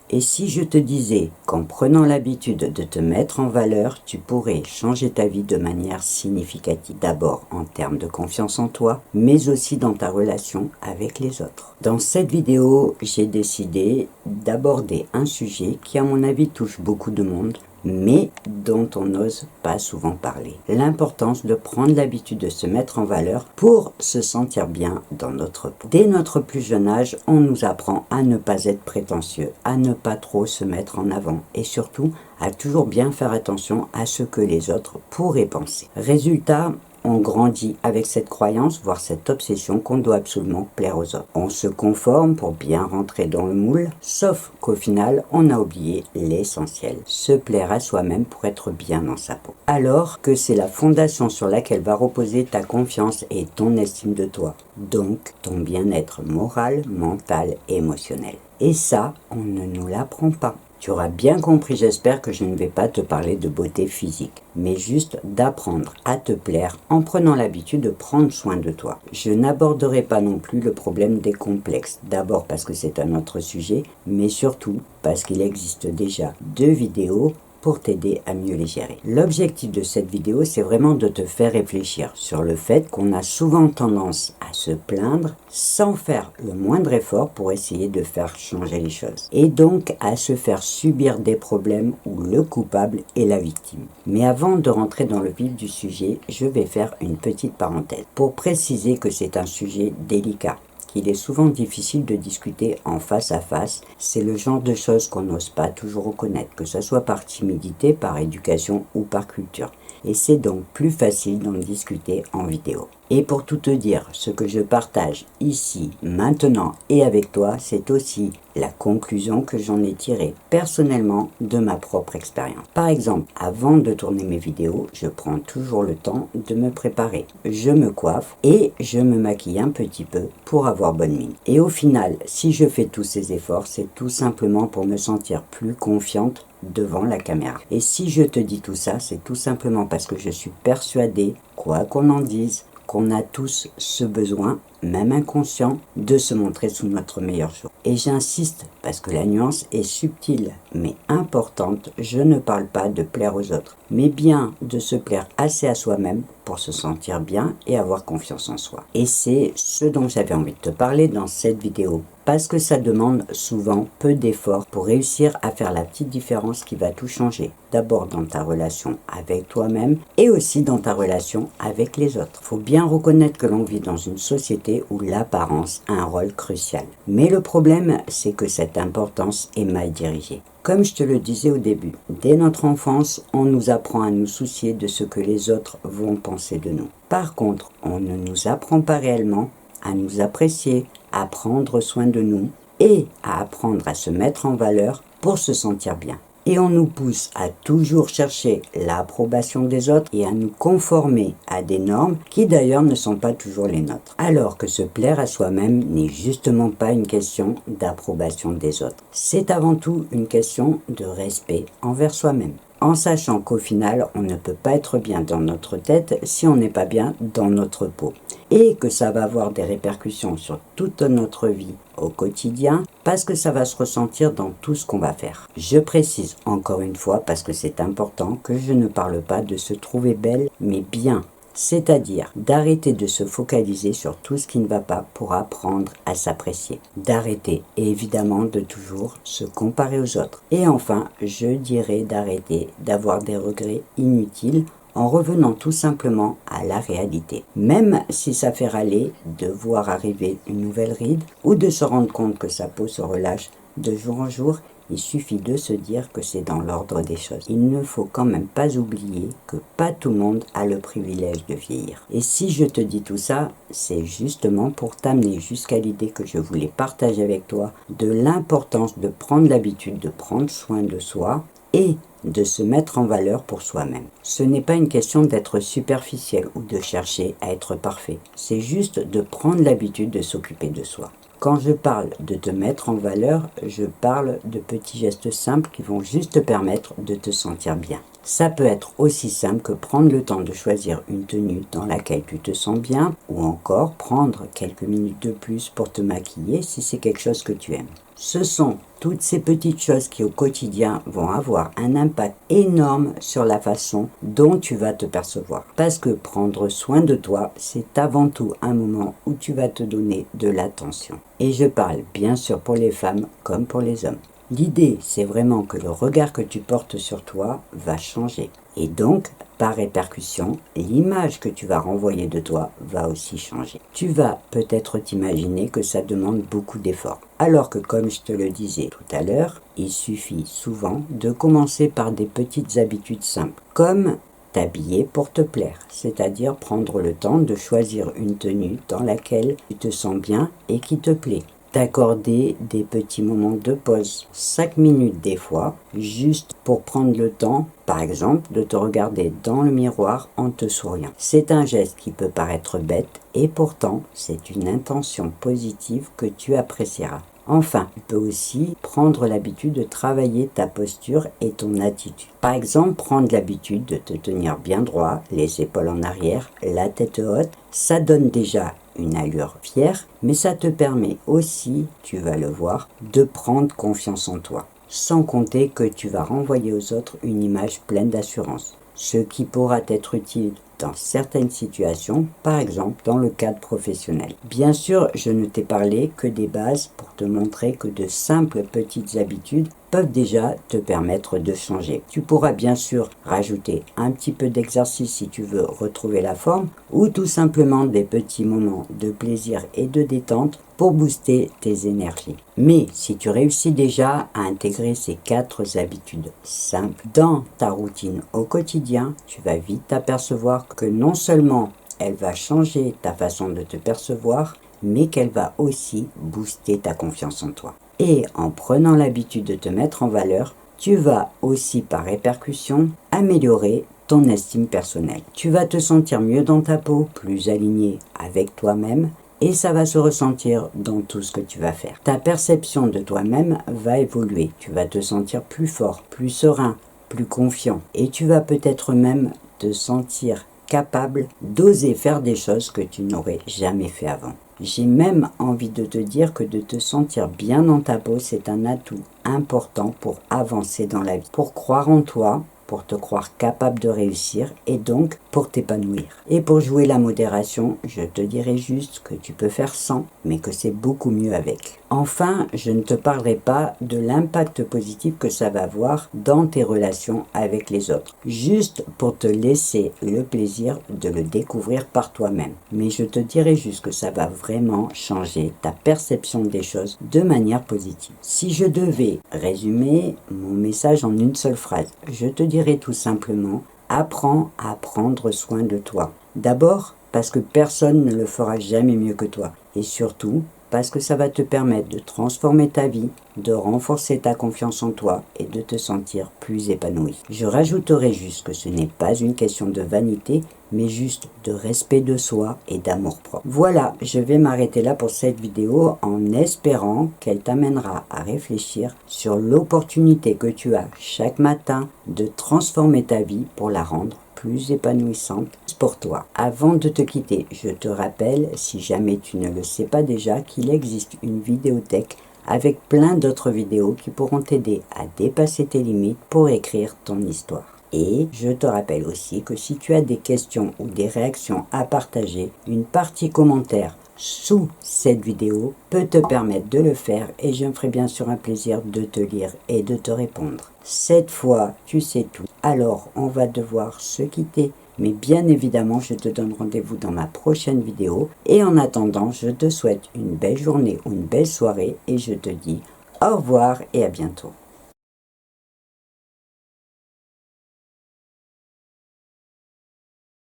Et si je te disais qu'en prenant l'habitude de te mettre en valeur, tu pourrais changer ta vie de manière significative. D'abord en termes de confiance en toi, mais aussi dans ta relation avec les autres. Dans cette vidéo, j'ai décidé d'aborder un sujet qui à mon avis touche beaucoup de monde, mais dont on n'ose pas souvent parler. L'importance de prendre l'habitude de se mettre en valeur pour se sentir bien dans notre peau. Dès notre plus jeune âge, on nous apprend à ne pas être prétentieux, à ne pas trop se mettre en avant et surtout à toujours bien faire attention à ce que les autres pourraient penser. Résultat, on grandit avec cette croyance, voire cette obsession qu'on doit absolument plaire aux autres. On se conforme pour bien rentrer dans le moule, sauf qu'au final, on a oublié l'essentiel, se plaire à soi-même pour être bien dans sa peau. Alors que c'est la fondation sur laquelle va reposer ta confiance et ton estime de toi, donc ton bien-être moral, mental et émotionnel. Et ça, on ne nous l'apprend pas. Tu auras bien compris, j'espère, que je ne vais pas te parler de beauté physique, mais juste d'apprendre à te plaire en prenant l'habitude de prendre soin de toi. Je n'aborderai pas non plus le problème des complexes, d'abord parce que c'est un autre sujet, mais surtout parce qu'il existe déjà 2 vidéos pour t'aider à mieux les gérer. L'objectif de cette vidéo, c'est vraiment de te faire réfléchir sur le fait qu'on a souvent tendance à se plaindre sans faire le moindre effort pour essayer de faire changer les choses. Et donc à se faire subir des problèmes où le coupable est la victime. Mais avant de rentrer dans le vif du sujet, je vais faire une petite parenthèse pour préciser que c'est un sujet délicat. Il est souvent difficile de discuter en face à face, c'est le genre de choses qu'on n'ose pas toujours reconnaître, que ce soit par timidité, par éducation ou par culture. Et c'est donc plus facile d'en discuter en vidéo. Et pour tout te dire, ce que je partage ici, maintenant et avec toi, c'est aussi la conclusion que j'en ai tirée personnellement de ma propre expérience. Par exemple, avant de tourner mes vidéos, je prends toujours le temps de me préparer. Je me coiffe et je me maquille un petit peu pour avoir bonne mine. Et au final, si je fais tous ces efforts, c'est tout simplement pour me sentir plus confiante devant la caméra. Et si je te dis tout ça, c'est tout simplement parce que je suis persuadée, quoi qu'on en dise, qu'on a tous ce besoin, même inconscient, de se montrer sous notre meilleur jour. Et j'insiste, parce que la nuance est subtile, mais importante, je ne parle pas de plaire aux autres, mais bien de se plaire assez à soi-même pour se sentir bien et avoir confiance en soi. Et c'est ce dont j'avais envie de te parler dans cette vidéo, parce que ça demande souvent peu d'efforts pour réussir à faire la petite différence qui va tout changer. D'abord dans ta relation avec toi-même et aussi dans ta relation avec les autres. Faut bien reconnaître que l'on vit dans une société où l'apparence a un rôle crucial. Mais le problème, c'est que cette importance est mal dirigée. Comme je te le disais au début, dès notre enfance, on nous apprend à nous soucier de ce que les autres vont penser de nous. Par contre, on ne nous apprend pas réellement à nous apprécier, à prendre soin de nous et à apprendre à se mettre en valeur pour se sentir bien. Et on nous pousse à toujours chercher l'approbation des autres et à nous conformer à des normes qui d'ailleurs ne sont pas toujours les nôtres. Alors que se plaire à soi-même n'est justement pas une question d'approbation des autres. C'est avant tout une question de respect envers soi-même. En sachant qu'au final, on ne peut pas être bien dans notre tête si on n'est pas bien dans notre peau. Et que ça va avoir des répercussions sur toute notre vie au quotidien parce que ça va se ressentir dans tout ce qu'on va faire. Je précise encore une fois parce que c'est important que je ne parle pas de se trouver belle mais bien. C'est-à-dire d'arrêter de se focaliser sur tout ce qui ne va pas pour apprendre à s'apprécier. D'arrêter et évidemment de toujours se comparer aux autres. Et enfin, je dirais d'arrêter d'avoir des regrets inutiles en revenant tout simplement à la réalité. Même si ça fait râler de voir arriver une nouvelle ride ou de se rendre compte que sa peau se relâche de jour en jour, il suffit de se dire que c'est dans l'ordre des choses. Il ne faut quand même pas oublier que pas tout le monde a le privilège de vieillir. Et si je te dis tout ça, c'est justement pour t'amener jusqu'à l'idée que je voulais partager avec toi de l'importance de prendre l'habitude de prendre soin de soi et de se mettre en valeur pour soi-même. Ce n'est pas une question d'être superficiel ou de chercher à être parfait. C'est juste de prendre l'habitude de s'occuper de soi. Quand je parle de te mettre en valeur, je parle de petits gestes simples qui vont juste te permettre de te sentir bien. Ça peut être aussi simple que prendre le temps de choisir une tenue dans laquelle tu te sens bien ou encore prendre quelques minutes de plus pour te maquiller si c'est quelque chose que tu aimes. Ce sont Toutes ces petites choses qui au quotidien vont avoir un impact énorme sur la façon dont tu vas te percevoir. Parce que prendre soin de toi, c'est avant tout un moment où tu vas te donner de l'attention. Et je parle bien sûr pour les femmes comme pour les hommes. L'idée, c'est vraiment que le regard que tu portes sur toi va changer. Et donc, par répercussion, l'image que tu vas renvoyer de toi va aussi changer. Tu vas peut-être t'imaginer que ça demande beaucoup d'efforts. Alors que, comme je te le disais tout à l'heure, il suffit souvent de commencer par des petites habitudes simples, comme t'habiller pour te plaire, c'est-à-dire prendre le temps de choisir une tenue dans laquelle tu te sens bien et qui te plaît. T'accorder des petits moments de pause, 5 minutes des fois, juste pour prendre le temps, par exemple, de te regarder dans le miroir en te souriant. C'est un geste qui peut paraître bête et pourtant c'est une intention positive que tu apprécieras. Enfin, tu peux aussi prendre l'habitude de travailler ta posture et ton attitude. Par exemple, prendre l'habitude de te tenir bien droit, les épaules en arrière, la tête haute, ça donne déjà une allure fière, mais ça te permet aussi, tu vas le voir, de prendre confiance en toi. Sans compter que tu vas renvoyer aux autres une image pleine d'assurance, ce qui pourra être utile dans certaines situations, par exemple dans le cadre professionnel. Bien sûr, je ne t'ai parlé que des bases pour te montrer que de simples petites habitudes peuvent déjà te permettre de changer. Tu pourras bien sûr rajouter un petit peu d'exercice si tu veux retrouver la forme, ou tout simplement des petits moments de plaisir et de détente pour booster tes énergies. Mais si tu réussis déjà à intégrer ces 4 habitudes simples dans ta routine au quotidien, tu vas vite t'apercevoir que non seulement elle va changer ta façon de te percevoir, mais qu'elle va aussi booster ta confiance en toi. Et en prenant l'habitude de te mettre en valeur, tu vas aussi par répercussion améliorer ton estime personnelle. Tu vas te sentir mieux dans ta peau, plus aligné avec toi-même, et ça va se ressentir dans tout ce que tu vas faire. Ta perception de toi-même va évoluer. Tu vas te sentir plus fort, plus serein, plus confiant, et tu vas peut-être même te sentir capable d'oser faire des choses que tu n'aurais jamais fait avant. J'ai même envie de te dire que de te sentir bien dans ta peau, c'est un atout important pour avancer dans la vie, pour croire en toi, pour te croire capable de réussir et donc pour t'épanouir. Et pour jouer la modération, je te dirais juste que tu peux faire sans, mais que c'est beaucoup mieux avec. Enfin, je ne te parlerai pas de l'impact positif que ça va avoir dans tes relations avec les autres, juste pour te laisser le plaisir de le découvrir par toi-même. Mais je te dirais juste que ça va vraiment changer ta perception des choses de manière positive. Si je devais résumer mon message en une seule phrase, je te dirais tout simplement: apprends à prendre soin de toi. D'abord, parce que personne ne le fera jamais mieux que toi. Et surtout, parce que ça va te permettre de transformer ta vie, de renforcer ta confiance en toi et de te sentir plus épanoui. Je rajouterai juste que ce n'est pas une question de vanité, mais juste de respect de soi et d'amour-propre. Voilà, je vais m'arrêter là pour cette vidéo en espérant qu'elle t'amènera à réfléchir sur l'opportunité que tu as chaque matin de transformer ta vie pour la rendre plus épanouissante pour toi. Avant de te quitter, je te rappelle, si jamais tu ne le sais pas déjà, qu'il existe une vidéothèque avec plein d'autres vidéos qui pourront t'aider à dépasser tes limites pour écrire ton histoire. Et je te rappelle aussi que si tu as des questions ou des réactions à partager, une partie commentaire sous cette vidéo peut te permettre de le faire et je me ferai bien sûr un plaisir de te lire et de te répondre. Cette fois, tu sais tout, alors on va devoir se quitter. Mais bien évidemment, je te donne rendez-vous dans ma prochaine vidéo. Et en attendant, je te souhaite une belle journée ou une belle soirée et je te dis au revoir et à bientôt.